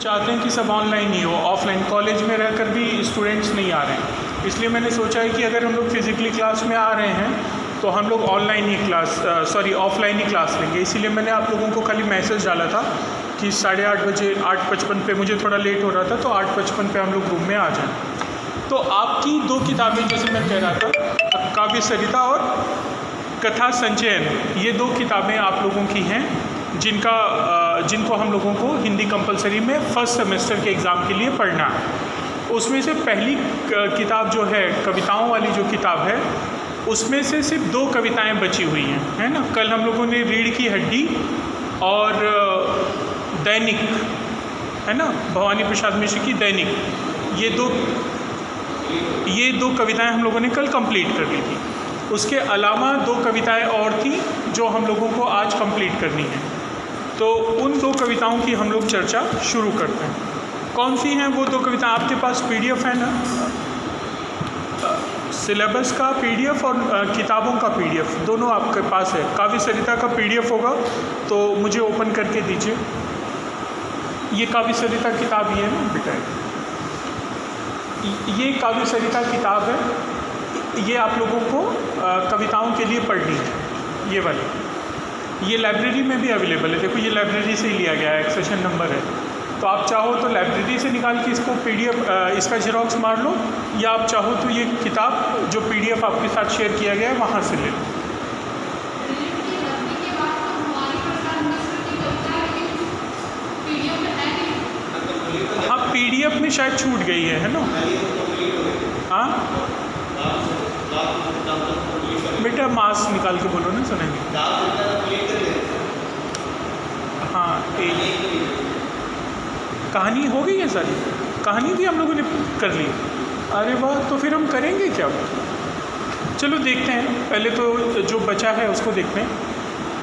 चाहते हैं कि सब ऑनलाइन ही हो, ऑफलाइन। कॉलेज में रहकर भी स्टूडेंट्स नहीं आ रहे हैं, इसलिए मैंने सोचा है कि अगर हम लोग फिज़िकली क्लास में आ रहे हैं तो हम लोग ऑफलाइन ही क्लास लेंगे। इसीलिए मैंने आप लोगों को खाली मैसेज डाला था कि 8:30 बजे 8:55 पे, मुझे थोड़ा लेट हो रहा था तो 8:55 पे हम लोग रूम में आ जाएं। तो आपकी 2 किताबें, जैसे मैं कह रहा था, काव्य सरिता और कथा संचयन, ये 2 किताबें आप लोगों की हैं जिनको हम लोगों को हिंदी कंपलसरी में फर्स्ट सेमेस्टर के एग्ज़ाम के लिए पढ़ना है। उसमें से पहली किताब जो है, कविताओं वाली जो किताब है, उसमें से सिर्फ 2 कविताएं बची हुई हैं, है ना। कल हम लोगों ने रीढ़ की हड्डी और दैनिक, है ना, भवानी प्रसाद मिश्र की दैनिक, ये दो कविताएं हम लोगों ने कल कंप्लीट कर ली थी। उसके अलावा 2 कविताएं और थी जो हम लोगों को आज कंप्लीट करनी है। तो उन 2 कविताओं की हम लोग चर्चा शुरू करते हैं। कौन सी हैं वो 2 कविताएं? आपके पास PDF है ना, सिलेबस का PDF और किताबों का PDF दोनों आपके पास है। काव्य सरिता का PDF होगा तो मुझे ओपन करके दीजिए। ये काव्य सरिता किताब ही है ना बेटा, ये काव्य सरिता किताब है। ये आप लोगों को कविताओं के लिए पढ़नी है, ये वाली। ये लाइब्रेरी में भी अवेलेबल है, देखो ये लाइब्रेरी से ही लिया गया है, एक्सेशन नंबर है। तो आप चाहो तो लाइब्रेरी से निकाल के इसको PDF इसका जेरोक्स मार लो, या आप चाहो तो ये किताब जो PDF आपके साथ शेयर किया गया है वहाँ से ले लो। हाँ, PDF में शायद छूट गई है ना। हाँ बेटा, मास्क निकाल के बोलो ना, सुनेंगे। हाँ, कहानी हो गई है सारी, कहानी भी हम लोगों ने कर ली। अरे वाह, तो फिर हम करेंगे क्या? चलो देखते हैं, पहले तो जो बचा है उसको देखते हैं।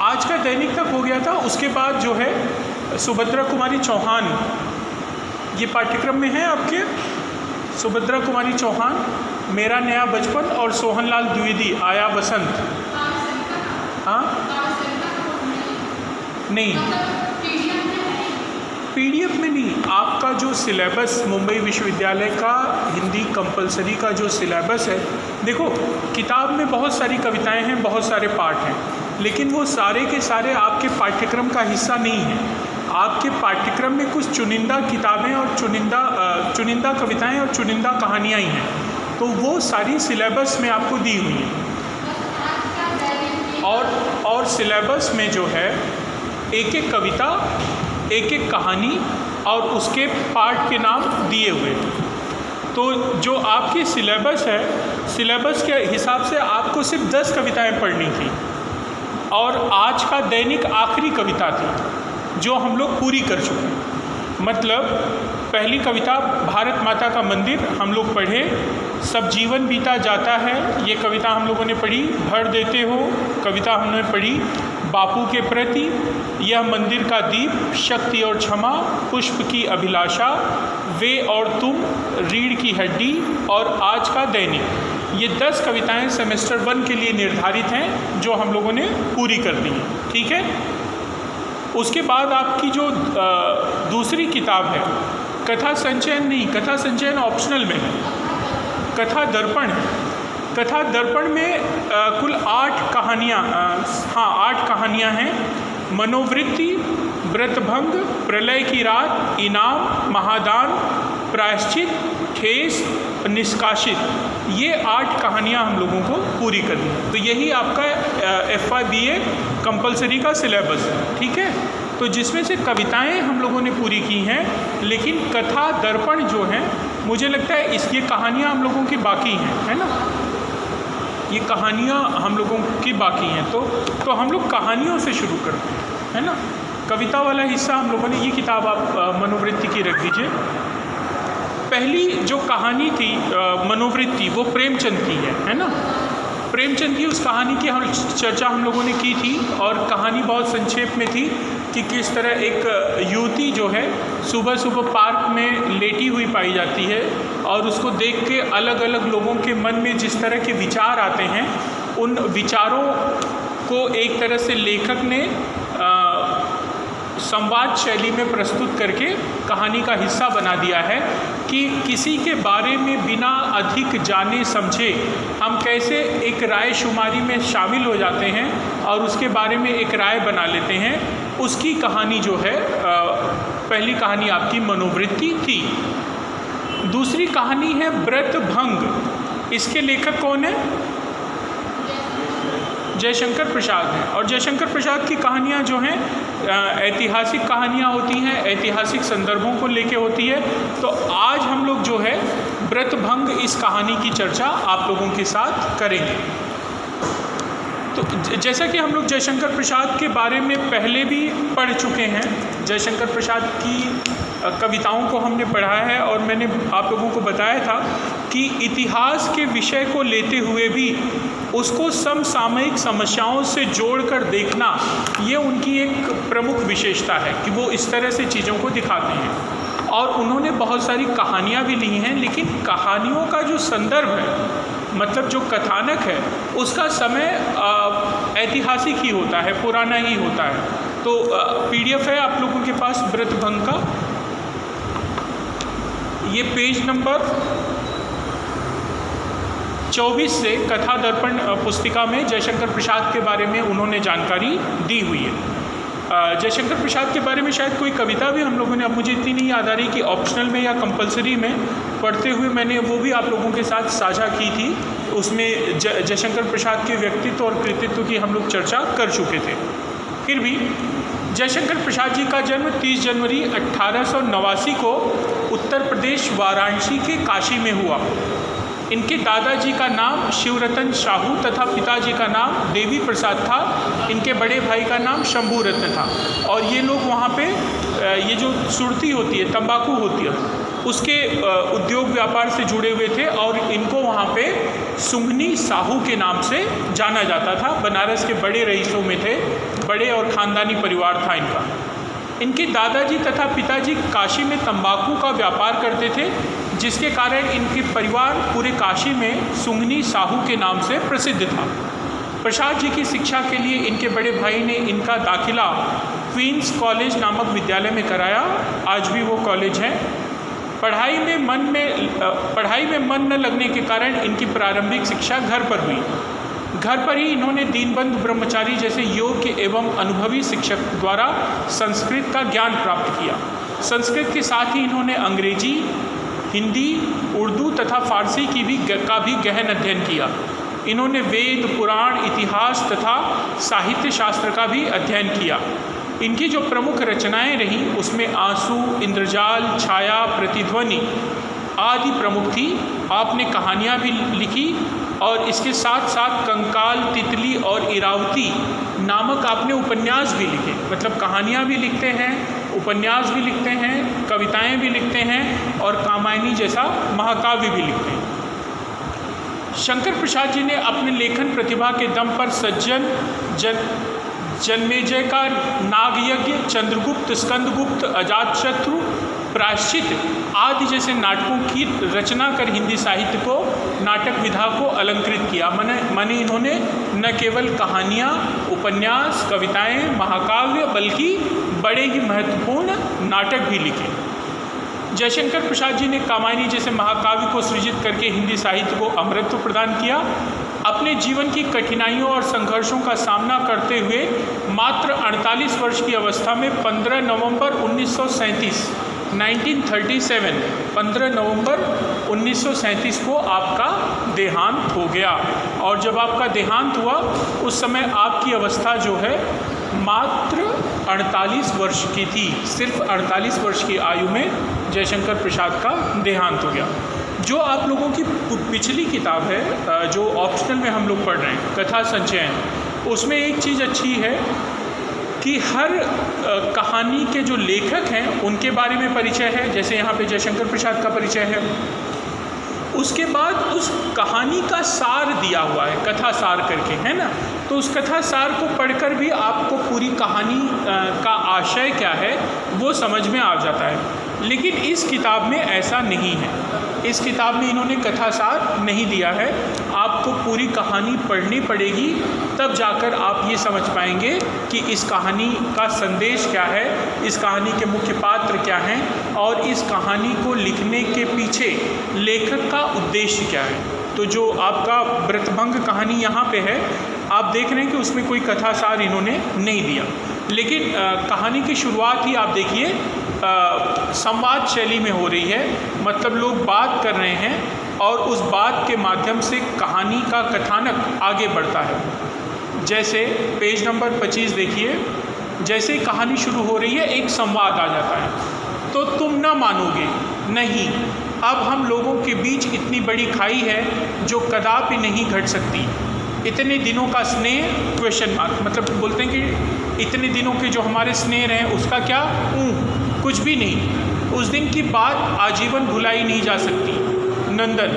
आज का दैनिक तक हो गया था, उसके बाद जो है सुभद्रा कुमारी चौहान, ये पाठ्यक्रम में है आपके। सुभद्रा कुमारी चौहान, मेरा नया बचपन और सोहनलाल द्विवेदी, आया बसंत। हाँ नहीं, PDF में नहीं, आपका जो सिलेबस मुंबई विश्वविद्यालय का हिंदी कंपलसरी का जो सिलेबस है, देखो किताब में बहुत सारी कविताएं हैं, बहुत सारे पाठ हैं, लेकिन वो सारे के सारे आपके पाठ्यक्रम का हिस्सा नहीं है। आपके पाठ्यक्रम में कुछ चुनिंदा किताबें और चुनिंदा कविताएं और चुनिंदा कहानियाँ ही हैं, तो वो सारी सिलेबस में आपको दी हुई हैं। और सिलेबस में जो है एक एक कविता, एक एक कहानी और उसके पाठ के नाम दिए हुए। तो जो आपकी सिलेबस है, सिलेबस के हिसाब से आपको सिर्फ 10 कविताएं पढ़नी थी, और आज का दैनिक आखिरी कविता थी जो हम लोग पूरी कर चुके हैं। मतलब पहली कविता भारत माता का मंदिर हम लोग पढ़े, सब जीवन बीता जाता है, ये कविता हम लोगों ने पढ़ी। भर देते हो कविता हमने पढ़ी। बापू के प्रति, यह मंदिर का दीप, शक्ति और क्षमा, पुष्प की अभिलाषा, वे और तुम, रीढ़ की हड्डी और आज का दैनिक, ये 10 कविताएं सेमेस्टर 1 के लिए निर्धारित हैं जो हम लोगों ने पूरी कर दी हैं। ठीक है, उसके बाद आपकी जो दूसरी किताब है, कथा संचयन नहीं, कथा संचयन ऑप्शनल में है, कथा दर्पण है। कथा दर्पण में कुल 8 कहानियाँ, 8 कहानियाँ हैं। मनोवृत्ति, व्रतभंग, प्रलय की रात, इनाम, महादान, प्रायश्चित, ठेस, निष्कासित, ये 8 कहानियाँ हम लोगों को पूरी करनी है। तो यही आपका FY BA कंपलसरी का सिलेबस है। ठीक है, तो जिसमें से कविताएं हम लोगों ने पूरी की हैं, लेकिन कथा दर्पण जो है, मुझे लगता है ये कहानियाँ हम लोगों की बाकी हैं, है ना, ये कहानियाँ हम लोगों की बाकी हैं। तो हम लोग कहानियों से शुरू करते हैं, है ना। कविता वाला हिस्सा हम लोगों ने, ये किताब आप मनोवृत्ति की रख दीजिए। पहली जो कहानी थी मनोवृत्ति, वो प्रेमचंद की है ना। प्रेमचंद की उस कहानी की चर्चा हम लोगों ने की थी, और कहानी बहुत संक्षेप में थी कि किस तरह एक युवती जो है सुबह सुबह पार्क में लेटी हुई पाई जाती है, और उसको देख के अलग अलग लोगों के मन में जिस तरह के विचार आते हैं, उन विचारों को एक तरह से लेखक ने संवाद शैली में प्रस्तुत करके कहानी का हिस्सा बना दिया है कि किसी के बारे में बिना अधिक जाने समझे हम कैसे एक राय शुमारी में शामिल हो जाते हैं और उसके बारे में एक राय बना लेते हैं। उसकी कहानी जो है, पहली कहानी आपकी मनोवृत्ति थी। दूसरी कहानी है व्रतभंग। इसके लेखक कौन है? जयशंकर प्रसाद हैं। और जयशंकर प्रसाद की कहानियाँ जो हैं ऐतिहासिक कहानियाँ होती हैं, ऐतिहासिक संदर्भों को लेके होती है। तो आज हम लोग जो है व्रतभंग इस कहानी की चर्चा आप लोगों के साथ करेंगे। तो जैसा कि हम लोग जयशंकर प्रसाद के बारे में पहले भी पढ़ चुके हैं, जयशंकर प्रसाद की कविताओं को हमने पढ़ा है और मैंने आप लोगों को बताया था कि इतिहास के विषय को लेते हुए भी उसको समसामयिक समस्याओं से जोड़कर देखना, ये उनकी एक प्रमुख विशेषता है कि वो इस तरह से चीज़ों को दिखाते हैं। और उन्होंने बहुत सारी कहानियाँ भी ली हैं, लेकिन कहानियों का जो संदर्भ है, मतलब जो कथानक है, उसका समय ऐतिहासिक ही होता है, पुराना ही होता है। तो PDF है आप लोगों के पास व्रतभंग का, ये पेज नंबर 24 से कथा दर्पण पुस्तिका में जयशंकर प्रसाद के बारे में उन्होंने जानकारी दी हुई है। जयशंकर प्रसाद के बारे में शायद कोई कविता भी हम लोगों ने, अब मुझे इतनी नहीं याद आ रही कि ऑप्शनल में या कंपलसरी में पढ़ते हुए मैंने वो भी आप लोगों के साथ साझा की थी। उसमें जयशंकर प्रसाद के व्यक्तित्व और कृतित्व की हम लोग चर्चा कर चुके थे। फिर भी जयशंकर प्रसाद जी का जन्म 30 जनवरी 1889 को उत्तर प्रदेश वाराणसी के काशी में हुआ। इनके दादाजी का नाम शिवरतन साहू तथा पिताजी का नाम देवी प्रसाद था। इनके बड़े भाई का नाम शंभू रत्न था। और ये लोग वहाँ पे ये जो सुरती होती है, तंबाकू होती है, उसके उद्योग व्यापार से जुड़े हुए थे और इनको वहाँ पे सुंघनी साहू के नाम से जाना जाता था। बनारस के बड़े रईसों में थे, बड़े और ख़ानदानी परिवार था इनका। इनके दादाजी तथा पिताजी काशी में तंबाकू का व्यापार करते थे, जिसके कारण इनके परिवार पूरे काशी में सुंघनी साहू के नाम से प्रसिद्ध था। प्रसाद जी की शिक्षा के लिए इनके बड़े भाई ने इनका दाखिला क्वींस कॉलेज नामक विद्यालय में कराया। आज भी वो कॉलेज है। पढ़ाई में मन न लगने के कारण इनकी प्रारंभिक शिक्षा घर पर हुई। घर पर ही इन्होंने दीनबंधु ब्रह्मचारी जैसे योग्य एवं अनुभवी शिक्षक द्वारा संस्कृत का ज्ञान प्राप्त किया। संस्कृत के साथ ही इन्होंने अंग्रेजी, हिंदी, उर्दू तथा फारसी का भी गहन अध्ययन किया। इन्होंने वेद, पुराण, इतिहास तथा साहित्य शास्त्र का भी अध्ययन किया। इनकी जो प्रमुख रचनाएं रहीं उसमें आंसू, इंद्रजाल, छाया, प्रतिध्वनि आदि प्रमुख थी। आपने कहानियाँ भी लिखी और इसके साथ साथ कंकाल, तितली और इरावती नामक आपने उपन्यास भी लिखे। मतलब कहानियाँ भी लिखते हैं, उपन्यास भी लिखते हैं, कविताएं भी लिखते हैं और कामायनी जैसा महाकाव्य भी लिखते हैं। शंकर प्रसाद जी ने अपने लेखन प्रतिभा के दम पर सज्जन, जन्मेजय का नागयज्ञ, चंद्रगुप्त, स्कंदगुप्त, अजातशत्रु, प्रायश्चित आदि जैसे नाटकों की रचना कर हिंदी साहित्य को, नाटक विधा को अलंकृत किया। माने इन्होंने न केवल कहानियाँ, उपन्यास, कविताएं, महाकाव्य, बल्कि बड़े ही महत्वपूर्ण नाटक भी लिखे। जयशंकर प्रसाद जी ने कामायनी जैसे महाकाव्य को सृजित करके हिंदी साहित्य को अमरत्व प्रदान किया। अपने जीवन की कठिनाइयों और संघर्षों का सामना करते हुए मात्र 48 वर्ष की अवस्था में 15 नवंबर 1937 को आपका देहांत हो गया। और जब आपका देहांत हुआ उस समय आपकी अवस्था जो है मात्र 48 वर्ष की थी। सिर्फ 48 वर्ष की आयु में जयशंकर प्रसाद का देहांत हो गया। जो आप लोगों की पिछली किताब है जो ऑप्शनल में हम लोग पढ़ रहे हैं, कथा संचयन, उसमें एक चीज़ अच्छी है कि हर कहानी के जो लेखक हैं उनके बारे में परिचय है। जैसे यहाँ पे जयशंकर प्रसाद का परिचय है, उसके बाद उस कहानी का सार दिया हुआ है, कथा सार करके, है ना। तो उस कथा सार को पढ़कर भी आपको पूरी कहानी का आशय क्या है वो समझ में आ जाता है। लेकिन इस किताब में ऐसा नहीं है। इस किताब में इन्होंने कथा सार नहीं दिया है। आपको पूरी कहानी पढ़नी पड़ेगी, तब जाकर आप ये समझ पाएंगे कि इस कहानी का संदेश क्या है, इस कहानी के मुख्य पात्र क्या हैं और इस कहानी को लिखने के पीछे लेखक का उद्देश्य क्या है। तो जो आपका व्रतभंग कहानी यहाँ पे है, आप देख रहे हैं कि उसमें कोई कथासार इन्होंने नहीं दिया, लेकिन कहानी की शुरुआत ही आप देखिए संवाद शैली में हो रही है। मतलब लोग बात कर रहे हैं और उस बात के माध्यम से कहानी का कथानक आगे बढ़ता है। जैसे पेज नंबर 25 देखिए, जैसे ही कहानी शुरू हो रही है एक संवाद आ जाता है। तो तुम ना मानोगे, नहीं, अब हम लोगों के बीच इतनी बड़ी खाई है जो कदापि नहीं घट सकती। इतने दिनों का स्नेह क्वेश्चन मार्क, मतलब बोलते हैं कि इतने दिनों के जो हमारे स्नेह हैं उसका क्या कुछ भी नहीं। उस दिन की बात आजीवन भुलाई नहीं जा सकती। नंदन,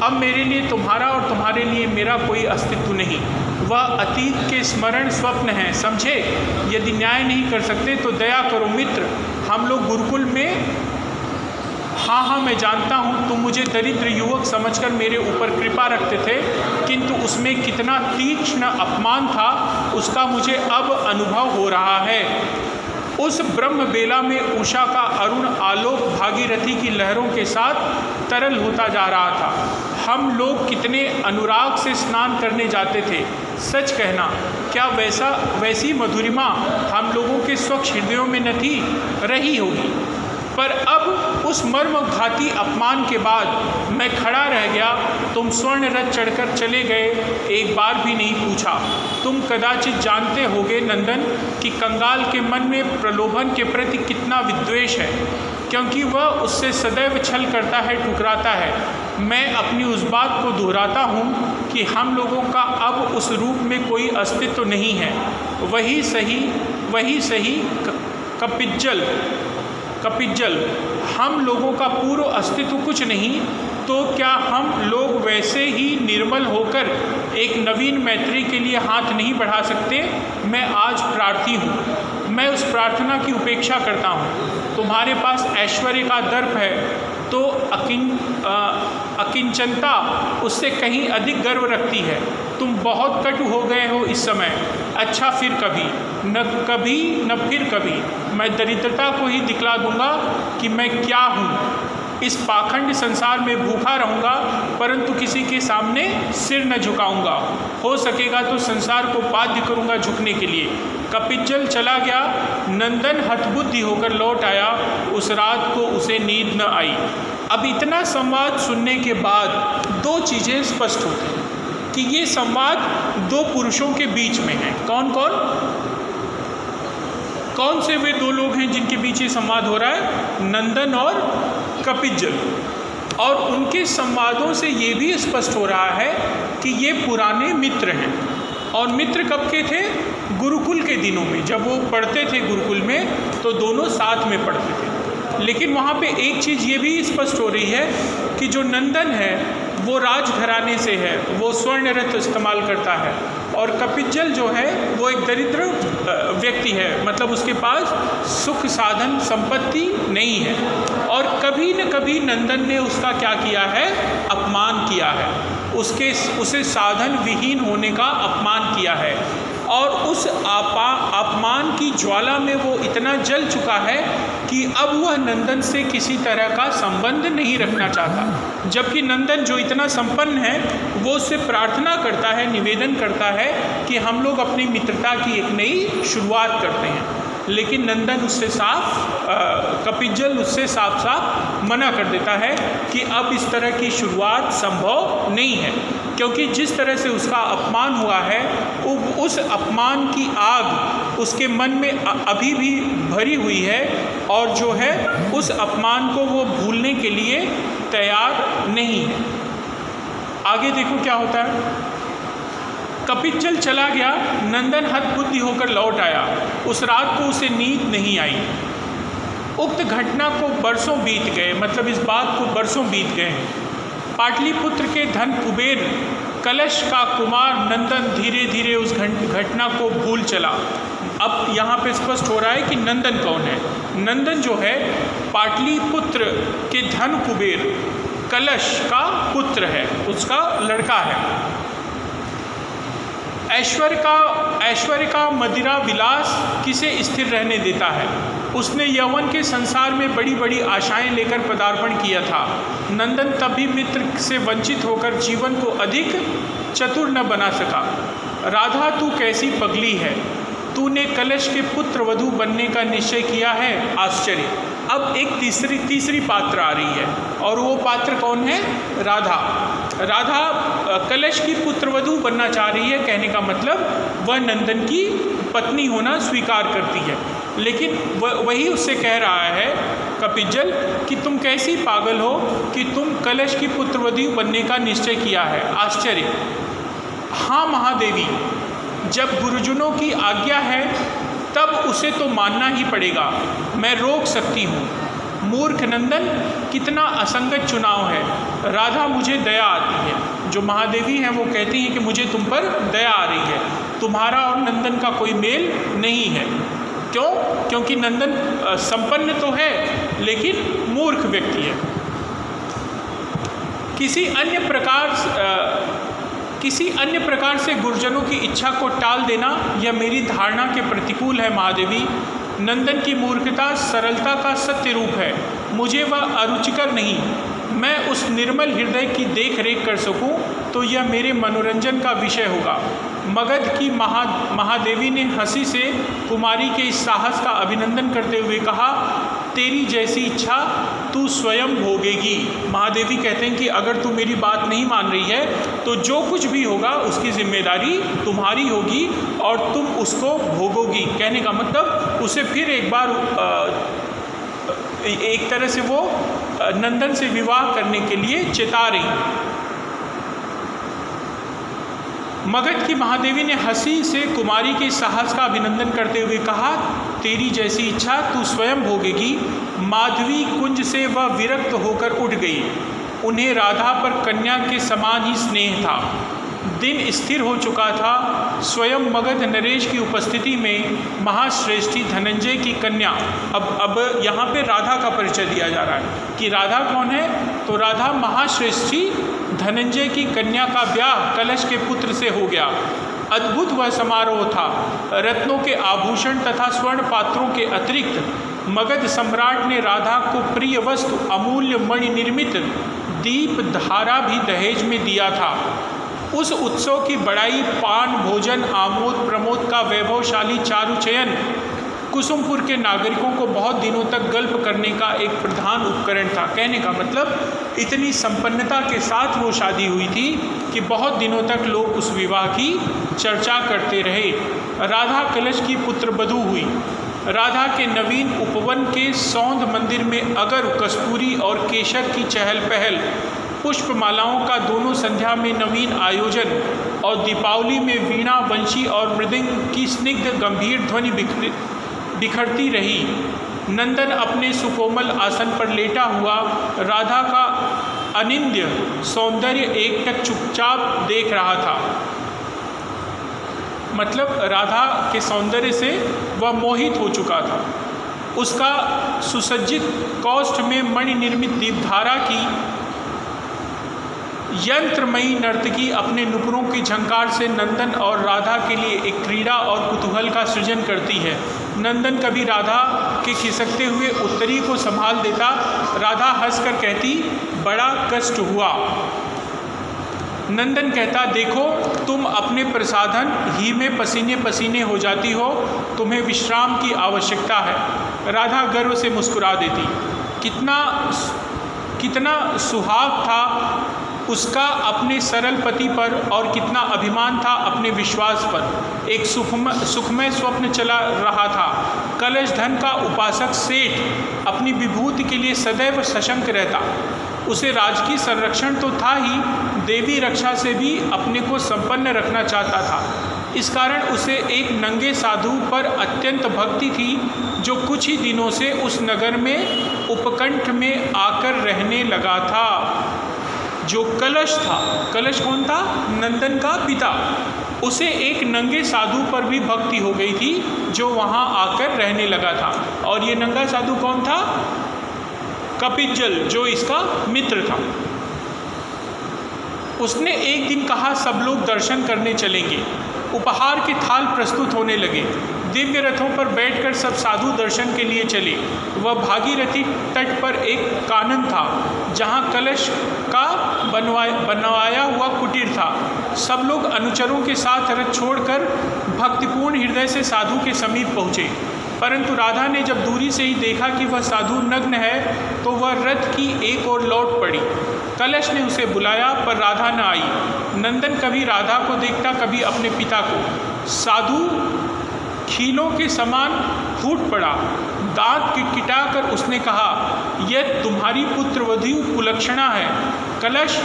अब मेरे लिए तुम्हारा और तुम्हारे लिए मेरा कोई अस्तित्व नहीं। वह अतीत के स्मरण स्वप्न हैं, समझे? यदि न्याय नहीं कर सकते तो दया करो मित्र। हम लोग गुरुकुल में, हाँ मैं जानता हूँ तुम मुझे दरिद्र युवक समझकर मेरे ऊपर कृपा रखते थे, किंतु उसमें कितना तीक्ष्ण अपमान था उसका मुझे अब अनुभव हो रहा है। उस ब्रह्म बेला में उषा का अरुण आलोक भागीरथी की लहरों के साथ तरल होता जा रहा था। हम लोग कितने अनुराग से स्नान करने जाते थे। सच कहना, क्या वैसी मधुरिमा हम लोगों के स्वच्छ हृदयों में न थी? रही होगी। पर अब उस मर्मघाती अपमान के बाद मैं खड़ा रह गया। तुम स्वर्ण रथ चढ़कर चले गए, एक बार भी नहीं पूछा। तुम कदाचित जानते होगे नंदन कि कंगाल के मन में प्रलोभन के प्रति कितना विद्वेष है, क्योंकि वह उससे सदैव छल करता है, ठुकराता है। मैं अपनी उस बात को दोहराता हूँ कि हम लोगों का अब उस रूप में कोई अस्तित्व नहीं है। वही सही कपिज्जल, हम लोगों का पूर्व अस्तित्व कुछ नहीं, तो क्या हम लोग वैसे ही निर्मल होकर एक नवीन मैत्री के लिए हाथ नहीं बढ़ा सकते? मैं आज प्रार्थी हूँ, मैं उस प्रार्थना की उपेक्षा करता हूँ। तुम्हारे पास ऐश्वर्य का दर्प है तो अकिंचनता उससे कहीं अधिक गर्व रखती है। तुम बहुत कटु हो गए हो इस समय। अच्छा, फिर कभी न फिर कभी मैं दरिद्रता को ही दिखला दूंगा कि मैं क्या हूँ। इस पाखंड संसार में भूखा रहूँगा, परंतु किसी के सामने सिर न झुकाऊँगा। हो सकेगा तो संसार को बाध्य करूँगा झुकने के लिए। कपिज्जल चला गया। नंदन हतबुद्धि होकर लौट आया। उस रात को उसे नींद न आई। अब इतना संवाद सुनने के बाद दो चीज़ें स्पष्ट होती हैं कि ये संवाद दो पुरुषों के बीच में है। कौन से वे दो लोग हैं जिनके बीच ये संवाद हो रहा है? नंदन और कपिज्जल। और उनके संवादों से ये भी स्पष्ट हो रहा है कि ये पुराने मित्र हैं। और मित्र कब के थे? गुरुकुल के दिनों में, जब वो पढ़ते थे गुरुकुल में तो दोनों साथ में पढ़ते थे। लेकिन वहाँ पे एक चीज़ ये भी स्पष्ट हो रही है कि जो नंदन है वो राजघराने से है, वो स्वर्ण रथ इस्तेमाल करता है, और कपिज्जल जो है वो एक दरिद्र व्यक्ति है, मतलब उसके पास सुख साधन संपत्ति नहीं है। और कभी न कभी नंदन ने उसका क्या किया है? अपमान किया है, उसे साधन विहीन होने का अपमान किया है। और उस अपमान की ज्वाला में वो इतना जल चुका है कि अब वह नंदन से किसी तरह का संबंध नहीं रखना चाहता। जबकि नंदन जो इतना संपन्न है वो उससे प्रार्थना करता है, निवेदन करता है कि हम लोग अपनी मित्रता की एक नई शुरुआत करते हैं। लेकिन नंदन उससे कपिज्जल उससे साफ मना कर देता है कि अब इस तरह की शुरुआत संभव नहीं है, क्योंकि जिस तरह से उसका अपमान हुआ है उस अपमान की आग उसके मन में अभी भी भरी हुई है, और जो है उस अपमान को वो भूलने के लिए तैयार नहीं है। आगे देखो क्या होता है। कपिज्जल चला गया। नंदन हतबुद्धि होकर लौट आया। उस रात को उसे नींद नहीं आई। उक्त घटना को बरसों बीत गए, मतलब इस बात को बरसों बीत गए। पाटलिपुत्र के धन कुबेर कलश का कुमार नंदन धीरे धीरे उस घटना को भूल चला। अब यहाँ पे स्पष्ट हो रहा है कि नंदन कौन है। नंदन जो है पाटलिपुत्र के धन कुबेर कलश का पुत्र है, उसका लड़का है। ऐश्वर्य का मदिरा विलास किसे स्थिर रहने देता है? उसने यौवन के संसार में बड़ी बड़ी आशाएं लेकर पदार्पण किया था। नंदन तब भी मित्र से वंचित होकर जीवन को अधिक चतुर न बना सका। राधा, तू कैसी पगली है, तूने कलश के पुत्र वधू बनने का निश्चय किया है। आश्चर्य। अब एक तीसरी पात्र आ रही है, और वो पात्र कौन है? राधा। राधा कलश की पुत्रवधू बनना चाह रही है। कहने का मतलब वह नंदन की पत्नी होना स्वीकार करती है, लेकिन वही उससे कह रहा है कपिज्जल कि तुम कैसी पागल हो कि तुम कलश की पुत्रवधू बनने का निश्चय किया है। आश्चर्य। हाँ महादेवी, जब गुरुजनों की आज्ञा है तब उसे तो मानना ही पड़ेगा, मैं रोक सकती हूँ। मूर्ख नंदन, कितना असंगत चुनाव है। राधा, मुझे दया आती है। जो महादेवी हैं वो कहती हैं कि मुझे तुम पर दया आ रही है, तुम्हारा और नंदन का कोई मेल नहीं है। क्यों? क्योंकि नंदन संपन्न तो है लेकिन मूर्ख व्यक्ति है। किसी अन्य प्रकार से गुरुजनों की इच्छा को टाल देना यह मेरी धारणा के प्रतिकूल है महादेवी। नंदन की मूर्खता सरलता का सत्य रूप है, मुझे वह अरुचिकर नहीं। मैं उस निर्मल हृदय की देख रेख कर सकूं तो यह मेरे मनोरंजन का विषय होगा। मगध की महादेवी ने हंसी से कुमारी के इस साहस का अभिनंदन करते हुए कहा, तेरी जैसी इच्छा तू स्वयं भोगेगी। महादेवी कहते हैं कि अगर तू मेरी बात नहीं मान रही है तो जो कुछ भी होगा उसकी जिम्मेदारी तुम्हारी होगी और तुम उसको भोगोगी। कहने का मतलब उसे फिर एक बार एक तरह से वो नंदन से विवाह करने के लिए चेता रही। मगध की महादेवी ने हंसी से कुमारी के साहस का अभिनंदन करते हुए कहा, तेरी जैसी इच्छा तू स्वयं भोगेगी। माधवी कुंज से वह विरक्त होकर उठ गई। उन्हें राधा पर कन्या के समान ही स्नेह था। दिन स्थिर हो चुका था। स्वयं मगध नरेश की उपस्थिति में महाश्रेष्ठी धनंजय की कन्या, अब यहाँ पे राधा का परिचय दिया जा रहा है कि राधा कौन है, तो राधा महाश्रेष्ठी धनंजय की कन्या का ब्याह कलश के पुत्र से हो गया। अद्भुत वह समारोह था। रत्नों के आभूषण तथा स्वर्ण पात्रों के अतिरिक्त मगध सम्राट ने राधा को प्रिय वस्तु अमूल्य मणि निर्मित दीप धारा भी दहेज में दिया था। उस उत्सव की बड़ाई पान भोजन आमोद प्रमोद का वैभवशाली चारुचयन कुसुमपुर के नागरिकों को बहुत दिनों तक गल्प करने का एक प्रधान उपकरण था। कहने का मतलब इतनी संपन्नता के साथ वो शादी हुई थी कि बहुत दिनों तक लोग उस विवाह की चर्चा करते रहे। राधा कलश की पुत्रवधू हुई। राधा के नवीन उपवन के सौंध मंदिर में अगर कस्तूरी और केशर की चहल पहल, पुष्पमालाओं का दोनों संध्या में नवीन आयोजन और दीपावली में वीणा वंशी और मृदंग की स्निग्ध गंभीर ध्वनि बिखरती रही। नंदन अपने सुकोमल आसन पर लेटा हुआ राधा का अनिंद्य सौंदर्य एकटक चुपचाप देख रहा था। मतलब राधा के सौंदर्य से वह मोहित हो चुका था। उसका सुसज्जित कौष्ठ में मणि निर्मित दीपधारा की यंत्रमयी नर्तकी अपने नुपुरों की झंकार से नंदन और राधा के लिए एक क्रीड़ा और कुतूहल का सृजन करती है। नंदन कभी राधा के खिसकते हुए उत्तरी को संभाल देता। राधा हंसकर कहती, बड़ा कष्ट हुआ। नंदन कहता, देखो तुम अपने प्रसाधन ही में पसीने पसीने हो जाती हो, तुम्हें विश्राम की आवश्यकता है। राधा गर्व से मुस्कुरा देती। कितना सुहाग था उसका अपने सरल पति पर और कितना अभिमान था अपने विश्वास पर। एक सुखमय स्वप्न चला रहा था। कलश धन का उपासक सेठ अपनी विभूति के लिए सदैव सशंक रहता। उसे राजकीय संरक्षण तो था ही, देवी रक्षा से भी अपने को संपन्न रखना चाहता था। इस कारण उसे एक नंगे साधु पर अत्यंत भक्ति थी जो कुछ ही दिनों से उस नगर में उपकंठ में आकर रहने लगा था। जो कलश था, कलश कौन था? नंदन का पिता। उसे एक नंगे साधु पर भी भक्ति हो गई थी जो वहाँ आकर रहने लगा था। और ये नंगा साधु कौन था? कपिज्जल, जो इसका मित्र था। उसने एक दिन कहा सब लोग दर्शन करने चलेंगे। उपहार के थाल प्रस्तुत होने लगे। दिव्य रथों पर बैठकर सब साधु दर्शन के लिए चले। वह भागीरथी तट पर एक कानन था जहाँ कलश का बनवाया हुआ कुटीर था। सब लोग अनुचरों के साथ रथ छोड़कर भक्तिपूर्ण हृदय से साधु के समीप पहुँचे, परंतु राधा ने जब दूरी से ही देखा कि वह साधु नग्न है तो वह रथ की एक ओर लौट पड़ी। कलश ने उसे बुलाया पर राधा न आई। नंदन कभी राधा को देखता, कभी अपने पिता को। साधु खीलों के समान फूट पड़ा। दांत किटकिटाकर उसने कहा, यह तुम्हारी पुत्रवधू कुलक्षणा है। कलश,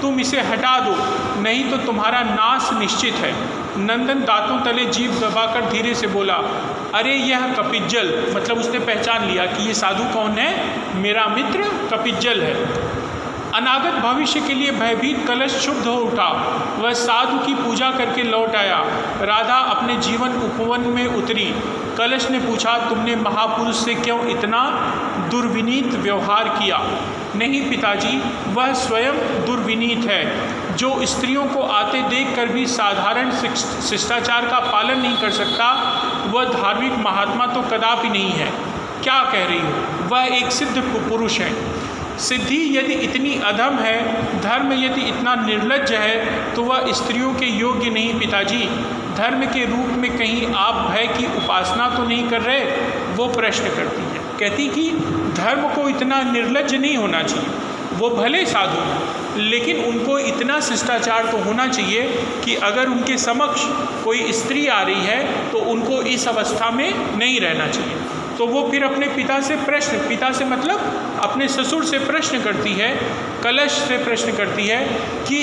तुम इसे हटा दो, नहीं तो तुम्हारा नाश निश्चित है। नंदन दांतों तले जीभ दबाकर धीरे से बोला, अरे यह कपिज्जल, मतलब उसने पहचान लिया कि ये साधु कौन है, मेरा मित्र कपिज्जल है। अनागत भविष्य के लिए भयभीत कलश क्षुब्ध हो उठा। वह साधु की पूजा करके लौट आया। राधा अपने जीवन उपवन में उतरी। कलश ने पूछा, तुमने महापुरुष से क्यों इतना दुर्विनीत व्यवहार किया? नहीं पिताजी, वह स्वयं दुर्विनीत है, जो स्त्रियों को आते देखकर भी साधारण शिष्टाचार का पालन नहीं कर सकता, वह धार्मिक महात्मा तो कदापि नहीं है। क्या कह रही हो? वह एक सिद्ध पुरुष है। सिद्धि यदि इतनी अधम है, धर्म यदि इतना निर्लज्ज है, तो वह स्त्रियों के योग्य नहीं पिताजी। धर्म के रूप में कहीं आप भय की उपासना तो नहीं कर रहे? वो प्रश्न करती है, कहती कि धर्म को इतना निर्लज्ज नहीं होना चाहिए। वो भले साधु, लेकिन उनको इतना शिष्टाचार तो होना चाहिए कि अगर उनके समक्ष कोई स्त्री आ रही है तो उनको इस अवस्था में नहीं रहना चाहिए। तो वो फिर अपने पिता से मतलब अपने ससुर से प्रश्न करती है, कलश से प्रश्न करती है कि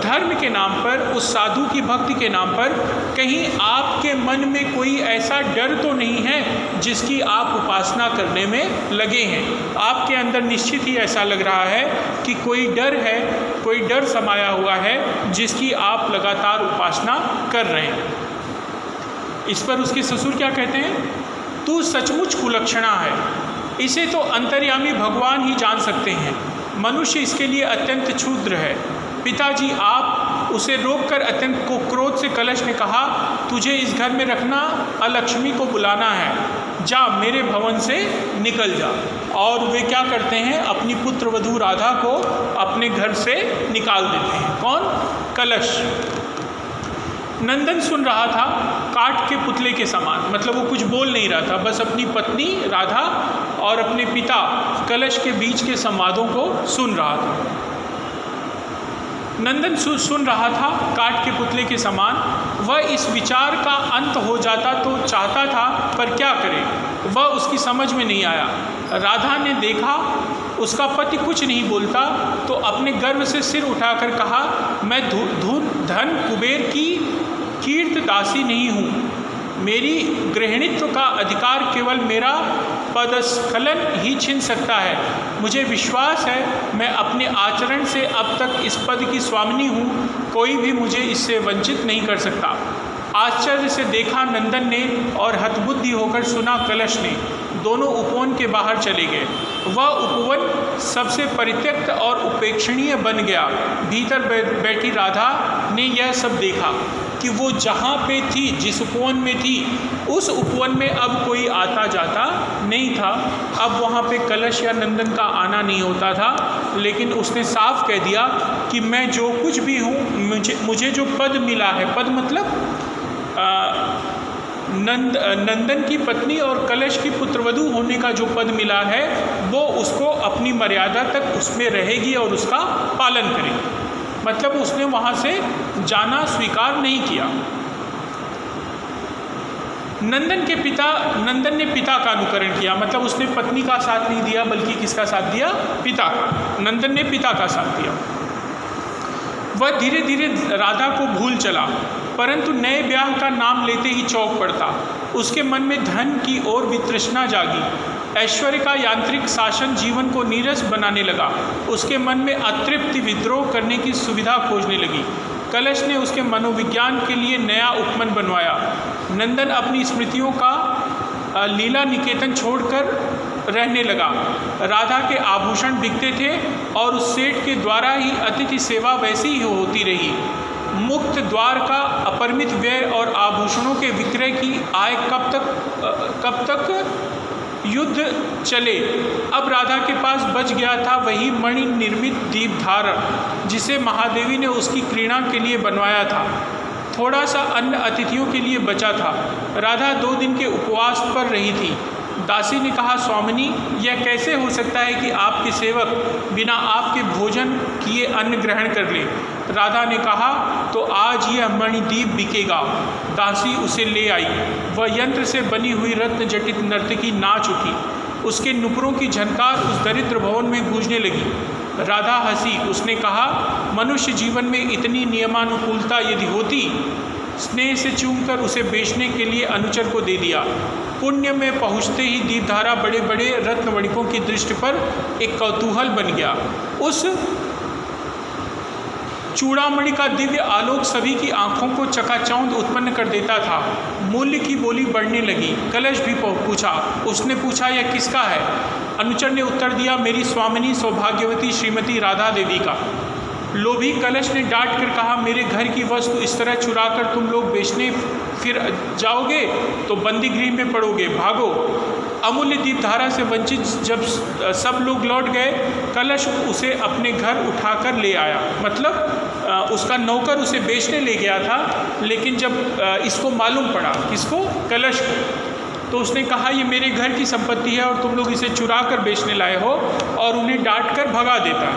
धर्म के नाम पर, उस साधु की भक्ति के नाम पर कहीं आपके मन में कोई ऐसा डर तो नहीं है जिसकी आप उपासना करने में लगे हैं? आपके अंदर निश्चित ही ऐसा लग रहा है कि कोई डर है, कोई डर समाया हुआ है जिसकी आप लगातार उपासना कर रहे हैं। इस पर उसके ससुर क्या कहते हैं, तू सचमुच कुलक्षणा है, इसे तो अंतर्यामी भगवान ही जान सकते हैं। मनुष्य इसके लिए अत्यंत क्षुद्र है। पिताजी, आप उसे रोककर अत्यंत को क्रोध से कलश ने कहा, तुझे इस घर में रखना अलक्ष्मी को बुलाना है, जा मेरे भवन से निकल जा। और वे क्या करते हैं, अपनी पुत्रवधू राधा को अपने घर से निकाल देते हैं। कौन? कलश। नंदन सुन रहा था काठ के पुतले के समान, मतलब वो कुछ बोल नहीं रहा था, बस अपनी पत्नी राधा और अपने पिता कलश के बीच के संवादों को सुन रहा था। नंदन सुन रहा था काठ के पुतले के समान। वह इस विचार का अंत हो जाता तो चाहता था, पर क्या करे, वह उसकी समझ में नहीं आया। राधा ने देखा उसका पति कुछ नहीं बोलता तो अपने गर्व से सिर उठाकर कहा, मैं धन कुबेर की कीर्त दासी नहीं हूँ। मेरी गृहिणीत्व का अधिकार केवल मेरा पदस्खलन ही छीन सकता है। मुझे विश्वास है मैं अपने आचरण से अब तक इस पद की स्वामिनी हूँ, कोई भी मुझे इससे वंचित नहीं कर सकता। आश्चर्य से देखा नंदन ने और हतबुद्धि होकर सुना कलश ने। दोनों उपवन के बाहर चले गए। वह उपवन सबसे परित्यक्त और उपेक्षणीय बन गया। भीतर बैठी राधा ने यह सब देखा कि वो जहाँ पे थी, जिस उपवन में थी, उस उपवन में अब कोई आता जाता नहीं था। अब वहाँ पे कलश या नंदन का आना नहीं होता था, लेकिन उसने साफ कह दिया कि मैं जो कुछ भी हूँ, मुझे जो पद मिला है, पद मतलब नंदन की पत्नी और कलश की पुत्रवधू होने का जो पद मिला है, वो उसको अपनी मर्यादा तक उसमें रहेगी और उसका पालन करेगी। मतलब उसने वहाँ से जाना स्वीकार नहीं किया। नंदन ने पिता का अनुकरण किया, मतलब उसने पत्नी का साथ नहीं दिया, बल्कि किसका साथ दिया? पिता का। नंदन ने पिता का साथ दिया। वह धीरे धीरे राधा को भूल चला, परंतु नए ब्याह का नाम लेते ही चौंक पड़ता। उसके मन में धन की ओर वितृष्णा जागी। ऐश्वर्य का यांत्रिक शासन जीवन को नीरस बनाने लगा। उसके मन में अतृप्ति विद्रोह करने की सुविधा खोजने लगी। कलश ने उसके मनोविज्ञान के लिए नया उपमन बनवाया। नंदन अपनी स्मृतियों का लीला निकेतन छोड़कर रहने लगा। राधा के आभूषण बिकते थे और उस सेठ के द्वारा ही अतिथि सेवा वैसी ही होती रही। मुक्त द्वार का अपरिमित व्यय और आभूषणों के विक्रय की आय कब तक युद्ध चले। अब राधा के पास बच गया था वही मणि निर्मित दीपधारण जिसे महादेवी ने उसकी क्रीड़ा के लिए बनवाया था। थोड़ा सा अन्न अतिथियों के लिए बचा था। राधा 2 दिन के उपवास पर रही थी। दासी ने कहा, स्वामिनी, यह कैसे हो सकता है कि आपके सेवक बिना आपके भोजन किए अन्न ग्रहण कर ले। राधा ने कहा, तो आज यह मणिदीप बिकेगा। दासी उसे ले आई। वह यंत्र से बनी हुई रत्न जटित नर्तकी नाच उठी। उसके नुपुरों की झनकार उस दरिद्र भवन में गूंजने लगी। राधा हंसी। उसने कहा, मनुष्य जीवन में इतनी नियमानुकूलता यदि होती। स्नेह से चूमकर उसे बेचने के लिए अनुचर को दे दिया। पुण्य में पहुँचते ही दीपधारा बड़े बड़े रत्नवणिकों की दृष्टि पर एक कौतूहल बन गया। उस चूड़ामणि का दिव्य आलोक सभी की आंखों को चकाचौंध उत्पन्न कर देता था। मूल्य की बोली बढ़ने लगी। कलश भी पूछा। उसने पूछा, यह किसका है? अनुचर ने उत्तर दिया, मेरी स्वामिनी सौभाग्यवती श्रीमती राधा देवी का। लोभी कलश ने डांट कर कहा, मेरे घर की वस्तु इस तरह चुराकर तुम लोग बेचने फिर जाओगे तो बंदी गृह में पड़ोगे, भागो। अमूल्य दीपधारा से वंचित जब सब लोग लौट गए, कलश उसे अपने घर उठाकर ले आया। मतलब उसका नौकर उसे बेचने ले गया था, लेकिन जब इसको मालूम पड़ा, किसको? कलश को, तो उसने कहा, ये मेरे घर की संपत्ति है और तुम लोग इसे चुरा कर बेचने लाए हो, और उन्हें डांट कर भगा देता।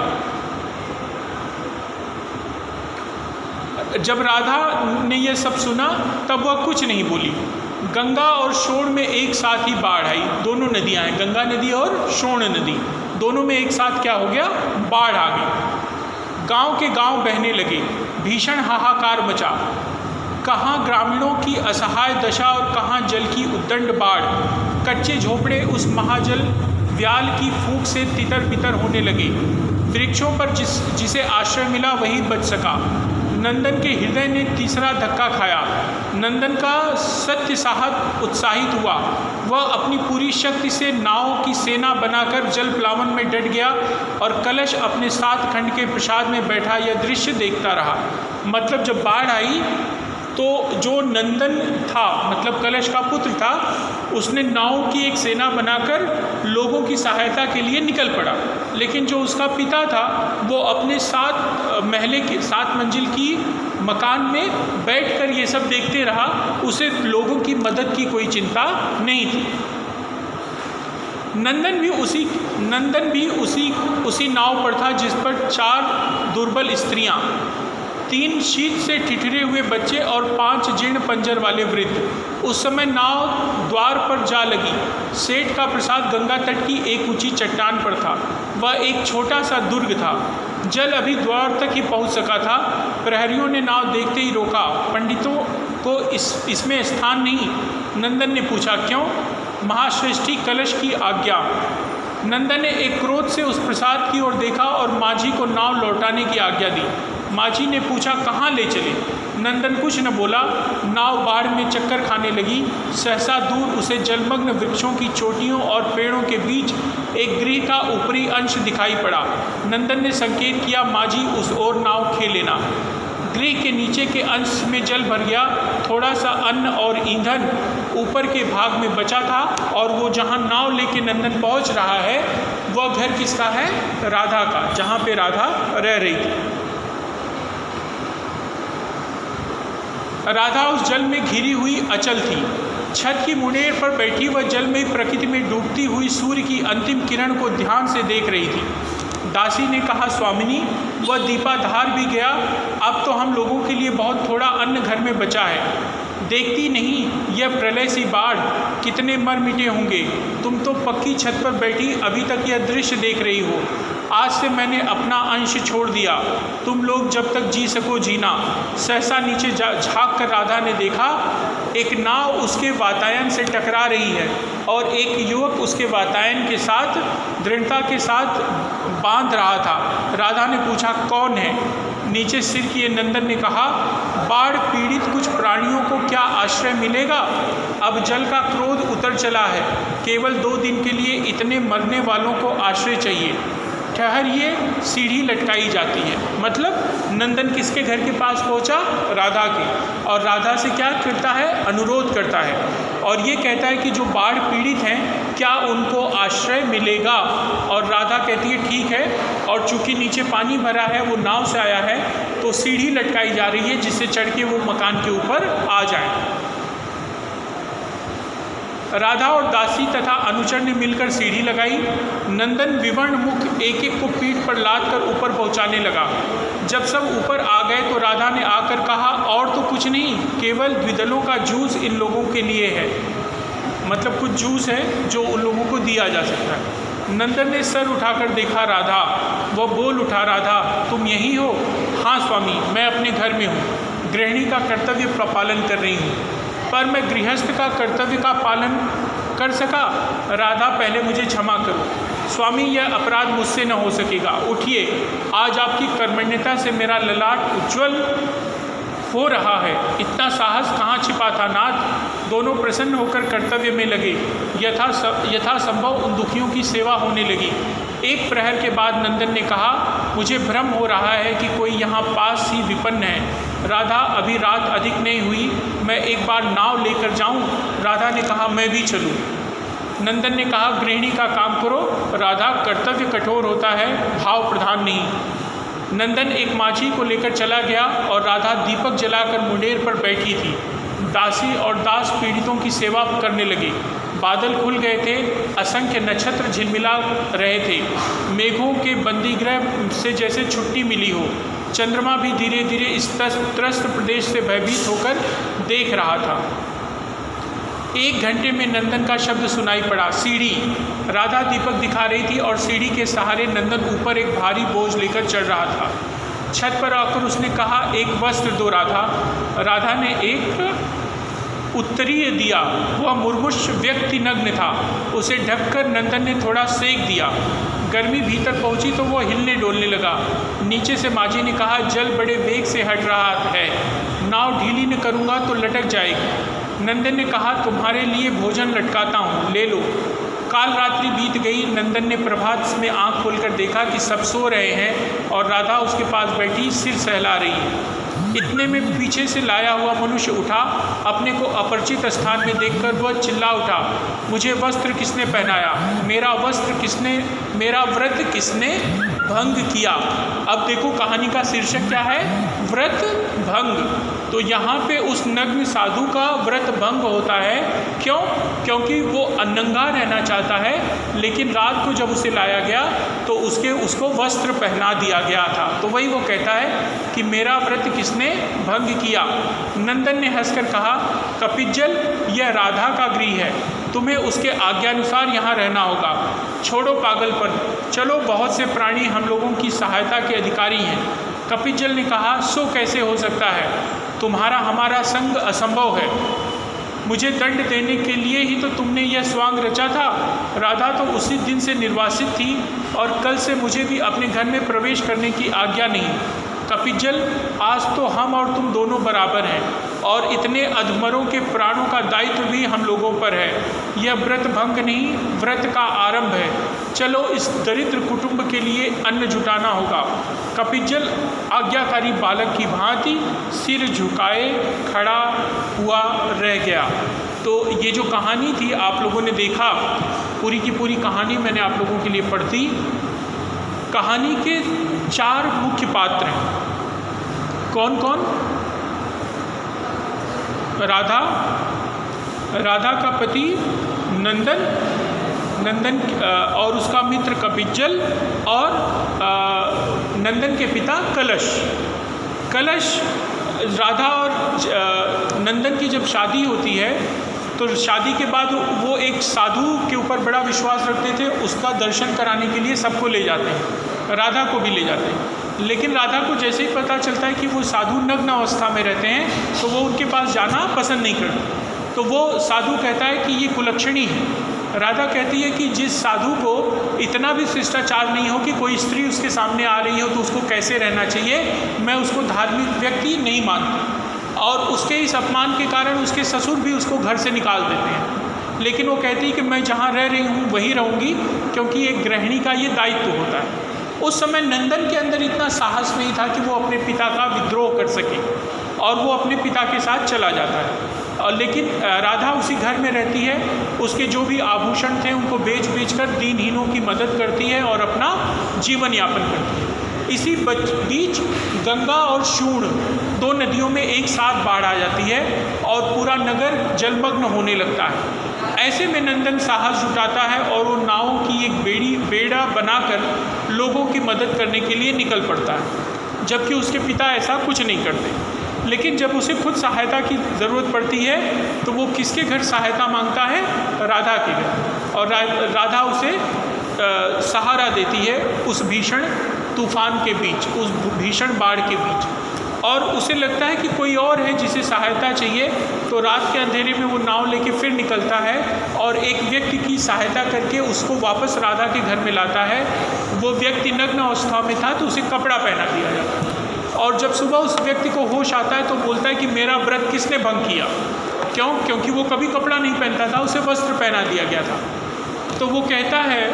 जब राधा ने यह सब सुना तब वह कुछ नहीं बोली। गंगा और शोण में एक साथ ही बाढ़ आई। दोनों नदियां हैं, गंगा नदी और शोण नदी, दोनों में एक साथ क्या हो गया? बाढ़ आ गई। गांव के गांव बहने लगे। भीषण हाहाकार मचा। कहाँ ग्रामीणों की असहाय दशा और कहाँ जल की उद्दंड बाढ़। कच्चे झोपड़े उस महाजल व्याल की फूंक से तितर बितर होने लगे। वृक्षों पर जिसे आश्रय मिला वही बच सका। नंदन के हृदय ने तीसरा धक्का खाया। नंदन का सत्य साहब उत्साहित हुआ। वह अपनी पूरी शक्ति से नाव की सेना बनाकर जल प्लावन में डट गया और कलश अपने 7 खंड के प्रसाद में बैठा यह दृश्य देखता रहा। मतलब जब बाढ़ आई तो जो नंदन था, मतलब कलश का पुत्र था, उसने नाव की एक सेना बनाकर लोगों की सहायता के लिए निकल पड़ा। लेकिन जो उसका पिता था वो अपने 7 मंजिल की मकान में बैठकर ये सब देखते रहा। उसे लोगों की मदद की कोई चिंता नहीं थी। नंदन भी उसी नाव पर था जिस पर 4 दुर्बल स्त्रियां, 3 शीत से ठिठुरे हुए बच्चे और 5 जीर्ण पंजर वाले वृद्ध। उस समय नाव द्वार पर जा लगी। सेठ का प्रसाद गंगा तट की एक ऊंची चट्टान पर था। वह एक छोटा सा दुर्ग था। जल अभी द्वार तक ही पहुंच सका था। प्रहरियों ने नाव देखते ही रोका। पंडितों को इसमें स्थान नहीं। नंदन ने पूछा, क्यों? महाश्रेष्ठी, कलश की आज्ञा। नंदन ने एक क्रोध से उस प्रसाद की ओर देखा और माझी को नाव लौटाने की आज्ञा दी। माझी ने पूछा, कहाँ ले चले? नंदन कुछ न बोला। नाव बाढ़ में चक्कर खाने लगी। सहसा दूर उसे जलमग्न वृक्षों की चोटियों और पेड़ों के बीच एक गृह का ऊपरी अंश दिखाई पड़ा। नंदन ने संकेत किया, माझी उस ओर नाव खे लेना। गृह के नीचे के अंश में जल भर गया। थोड़ा सा अन्न और ईंधन ऊपर के भाग में बचा था और वो जहाँ नाव लेके नंदन पहुँच रहा है वह घर किसका है? राधा का, जहाँ पे राधा रह रही थी। राधा उस जल में घिरी हुई अचल थी। छत की मुंडेर पर बैठी वह जल में प्रकृति में डूबती हुई सूर्य की अंतिम किरण को ध्यान से देख रही थी। दासी ने कहा, स्वामिनी, वह दीपाधार भी गया। अब तो हम लोगों के लिए बहुत थोड़ा अन्न घर में बचा है। देखती नहीं यह प्रलय सी बाढ़ कितने मर मिटे होंगे। तुम तो पक्की छत पर बैठी अभी तक यह दृश्य देख रही हो। आज से मैंने अपना अंश छोड़ दिया। तुम लोग जब तक जी सको जीना। सहसा नीचे झाँक कर राधा ने देखा एक नाव उसके वातायन से टकरा रही है और एक युवक उसके वातायन के साथ दृढ़ता के साथ बांध रहा था। राधा ने पूछा, कौन है? नीचे सिर किए नंदन ने कहा, बाढ़ पीड़ित कुछ प्राणियों को क्या आश्रय मिलेगा? अब जल का क्रोध उतर चला है, केवल 2 दिन के लिए इतने मरने वालों को आश्रय चाहिए। ठहरिए, सीढ़ी लटकाई जाती है। मतलब नंदन किसके घर के पास पहुंचा? राधा के। और राधा से क्या करता है? अनुरोध करता है और ये कहता है कि जो बाढ़ पीड़ित हैं क्या उनको आश्रय मिलेगा? और राधा कहती है ठीक है। और चूंकि नीचे पानी भरा है, वो नाव से आया है, तो सीढ़ी लटकाई जा रही है जिससे चढ़ के वो मकान के ऊपर आ जाए। राधा और दासी तथा अनुचर ने मिलकर सीढ़ी लगाई। नंदन विवर्ण मुख एक एक को पीठ पर लाद कर ऊपर पहुंचाने लगा। जब सब ऊपर आ गए तो राधा ने आकर कहा, और तो कुछ नहीं, केवल द्विदलों का जूस इन लोगों के लिए है। मतलब कुछ जूस है जो उन लोगों को दिया जा सकता है। नंदन ने सर उठाकर देखा राधा। वह बोल उठा, राधा तुम यहीं हो? हाँ स्वामी, मैं अपने घर में हूँ, गृहिणी का कर्तव्य पालन कर रही हूँ, पर मैं गृहस्थ का कर्तव्य का पालन कर सका। राधा पहले मुझे क्षमा करो स्वामी, यह अपराध मुझसे न हो सकेगा। उठिए, आज आपकी कर्मण्यता से मेरा ललाट उज्ज्वल हो रहा है। इतना साहस कहाँ छिपा था नाथ? दोनों प्रसन्न होकर कर्तव्य में लगे। यथासंभव उन दुखियों की सेवा होने लगी। एक प्रहर के बाद नंदन ने कहा, मुझे भ्रम हो रहा है कि कोई यहाँ पास ही विपन्न है। राधा, अभी रात अधिक नहीं हुई, मैं एक बार नाव लेकर जाऊं? राधा ने कहा, मैं भी चलूं। नंदन ने कहा, गृहिणी का काम करो। राधा, कर्तव्य कठोर होता है, भाव प्रधान नहीं। नंदन एक माझी को लेकर चला गया और राधा दीपक जलाकर मुंडेर पर बैठी थी। दासी और दास पीड़ितों की सेवा करने लगे। बादल खुल गए थे, असंख्य नक्षत्र झिलमिला रहे थे। मेघों के बंदीगृह से जैसे छुट्टी मिली हो। चंद्रमा भी धीरे धीरे इस त्रस्त प्रदेश से भयभीत होकर देख रहा था। 1 घंटे में नंदन का शब्द सुनाई पड़ा, सीढ़ी। राधा दीपक दिखा रही थी और सीढ़ी के सहारे नंदन ऊपर एक भारी बोझ लेकर चढ़ रहा था। छत पर आकर उसने कहा, एक वस्त्र दो राधा। राधा ने एक उत्तरीय दिया। वह मुर्मुष व्यक्ति नग्न था। उसे ढककर नंदन ने थोड़ा सेक दिया। गर्मी भीतर पहुंची तो वह हिलने डोलने लगा। नीचे से माझी ने कहा, जल बड़े वेग से हट रहा है, नाव ढीली न करूँगा तो लटक जाएगी। नंदन ने कहा, तुम्हारे लिए भोजन लटकाता हूँ, ले लो। काल रात्रि बीत गई। नंदन ने प्रभात में आँख खोलकर देखा कि सब सो रहे हैं और राधा उसके पास बैठी सिर सहला रही है। इतने में पीछे से लाया हुआ मनुष्य उठा। अपने को अपरिचित स्थान में देखकर वह चिल्ला उठा, मुझे वस्त्र किसने पहनाया? मेरा व्रत किसने भंग किया? अब देखो कहानी का शीर्षक क्या है? व्रत भंग। तो यहाँ पे उस नग्न साधु का व्रत भंग होता है। क्यों? क्योंकि वो नंगा रहना चाहता है, लेकिन रात को जब उसे लाया गया तो उसको वस्त्र पहना दिया गया था। तो वही वो कहता है कि मेरा व्रत किसने भंग किया? नंदन ने हंसकर कहा, कपिज्जल, यह राधा का गृह है, तुम्हें उसके आज्ञानुसार यहाँ रहना होगा। छोड़ो पागलपन, चलो, बहुत से प्राणी हम लोगों की सहायता के अधिकारी हैं। कपिज्जल ने कहा, सो कैसे हो सकता है? तुम्हारा हमारा संग असंभव है। मुझे दंड देने के लिए ही तो तुमने यह स्वांग रचा था। राधा तो उसी दिन से निर्वासित थी और कल से मुझे भी अपने घर में प्रवेश करने की आज्ञा नहीं। कपिज्जल, आज तो हम और तुम दोनों बराबर हैं और इतने अधमरों के प्राणों का दायित्व भी हम लोगों पर है। यह व्रत भंग नहीं, व्रत का आरंभ है। चलो, इस दरिद्र कुटुंब के लिए अन्न जुटाना होगा। कपिज्जल आज्ञाकारी बालक की भांति सिर झुकाए खड़ा हुआ रह गया। तो ये जो कहानी थी आप लोगों ने देखा, पूरी की पूरी कहानी मैंने आप लोगों के लिए पढ़ दी। कहानी के 4 मुख्य पात्र हैं। कौन कौन? राधा का पति नंदन और उसका मित्र कपिज्जल और नंदन के पिता कलश। राधा और नंदन की जब शादी होती है तो शादी के बाद वो एक साधु के ऊपर बड़ा विश्वास रखते थे। उसका दर्शन कराने के लिए सबको ले जाते हैं, राधा को भी ले जाते हैं। लेकिन राधा को जैसे ही पता चलता है कि वो साधु नग्न अवस्था में रहते हैं तो वो उनके पास जाना पसंद नहीं करती। तो वो साधु कहता है कि ये कुलक्षणी है। राधा कहती है कि जिस साधु को इतना भी शिष्टाचार नहीं हो कि कोई स्त्री उसके सामने आ रही हो तो उसको कैसे रहना चाहिए, मैं उसको धार्मिक व्यक्ति नहीं मानती। और उसके इस अपमान के कारण उसके ससुर भी उसको घर से निकाल देते हैं। लेकिन वो कहती है कि मैं जहाँ रह रही हूँ वहीं रहूँगी, क्योंकि एक गृहिणी का ये दायित्व होता है। उस समय नंदन के अंदर इतना साहस नहीं था कि वो अपने पिता का विद्रोह कर सके और वो अपने पिता के साथ चला जाता है। लेकिन राधा उसी घर में रहती है, उसके जो भी आभूषण थे उनको बेच कर दीनहीनों की मदद करती है और अपना जीवन यापन करती है। इसी बीच गंगा और शूण दो नदियों में एक साथ बाढ़ आ जाती है और पूरा नगर जलमग्न होने लगता है। ऐसे में नंदन साहस जुटाता है और वो नाव की एक बेड़ा बनाकर लोगों की मदद करने के लिए निकल पड़ता है, जबकि उसके पिता ऐसा कुछ नहीं करते। लेकिन जब उसे खुद सहायता की ज़रूरत पड़ती है तो वो किसके घर सहायता मांगता है? राधा के घर। और राधा उसे सहारा देती है उस भीषण तूफान के बीच, उस भीषण बाढ़ के बीच। और उसे लगता है कि कोई और है जिसे सहायता चाहिए, तो रात के अंधेरे में वो नाव लेके फिर निकलता है और एक व्यक्ति की सहायता करके उसको वापस राधा के घर में लाता है। वो व्यक्ति नग्न अवस्था में था तो उसे कपड़ा पहना दिया जाता है। और जब सुबह उस व्यक्ति को होश आता है तो बोलता है कि मेरा व्रत किसने भंग किया? क्यों? क्योंकि वो कभी कपड़ा नहीं पहनता था, उसे वस्त्र पहना दिया गया था। तो वो कहता है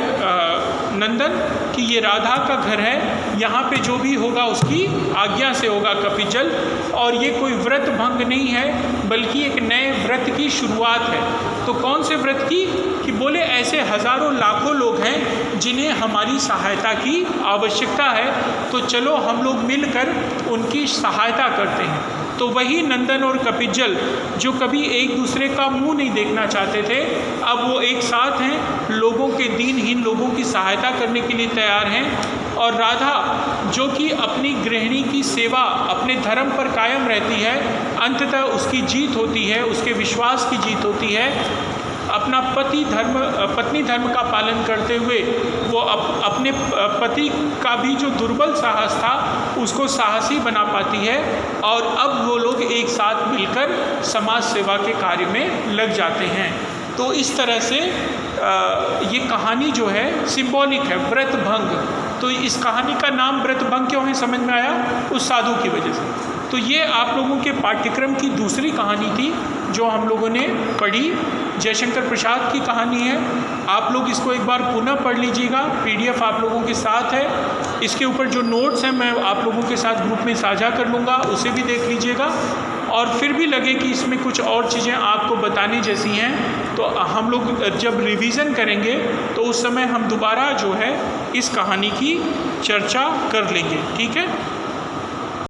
नंदन कि ये राधा का घर है, यहाँ पे जो भी होगा उसकी आज्ञा से होगा कपिजल, और ये कोई व्रत भंग नहीं है बल्कि एक नए व्रत की शुरुआत है। तो कौन से व्रत की? कि बोले ऐसे हज़ारों लाखों लोग हैं जिन्हें हमारी सहायता की आवश्यकता है, तो चलो हम लोग मिलकर उनकी सहायता करते हैं। तो वही नंदन और कपिजल जो कभी एक दूसरे का मुंह नहीं देखना चाहते थे, अब वो एक साथ हैं, लोगों के दीनहीन लोगों की सहायता करने के लिए तैयार हैं। और राधा जो कि अपनी गृहिणी की सेवा अपने धर्म पर कायम रहती है, अंततः उसकी जीत होती है, उसके विश्वास की जीत होती है। अपना पत्नी धर्म का पालन करते हुए वो अपने पति का भी जो दुर्बल साहस था उसको साहसी बना पाती है, और अब वो लोग एक साथ मिलकर समाज सेवा के कार्य में लग जाते हैं। तो इस तरह से ये कहानी जो है सिंबॉलिक है, व्रत भंग। तो इस कहानी का नाम व्रत भंग क्यों है समझ में आया? उस साधु की वजह से। तो ये आप लोगों के पाठ्यक्रम की दूसरी कहानी थी जो हम लोगों ने पढ़ी, जयशंकर प्रसाद की कहानी है। आप लोग इसको एक बार पुनः पढ़ लीजिएगा, PDF आप लोगों के साथ है। इसके ऊपर जो नोट्स हैं मैं आप लोगों के साथ ग्रुप में साझा कर लूँगा, उसे भी देख लीजिएगा। और फिर भी लगे कि इसमें कुछ और चीज़ें आपको बताने जैसी हैं तो हम लोग जब रिवीज़न करेंगे तो उस समय हम दोबारा जो है इस कहानी की चर्चा कर लेंगे, ठीक है।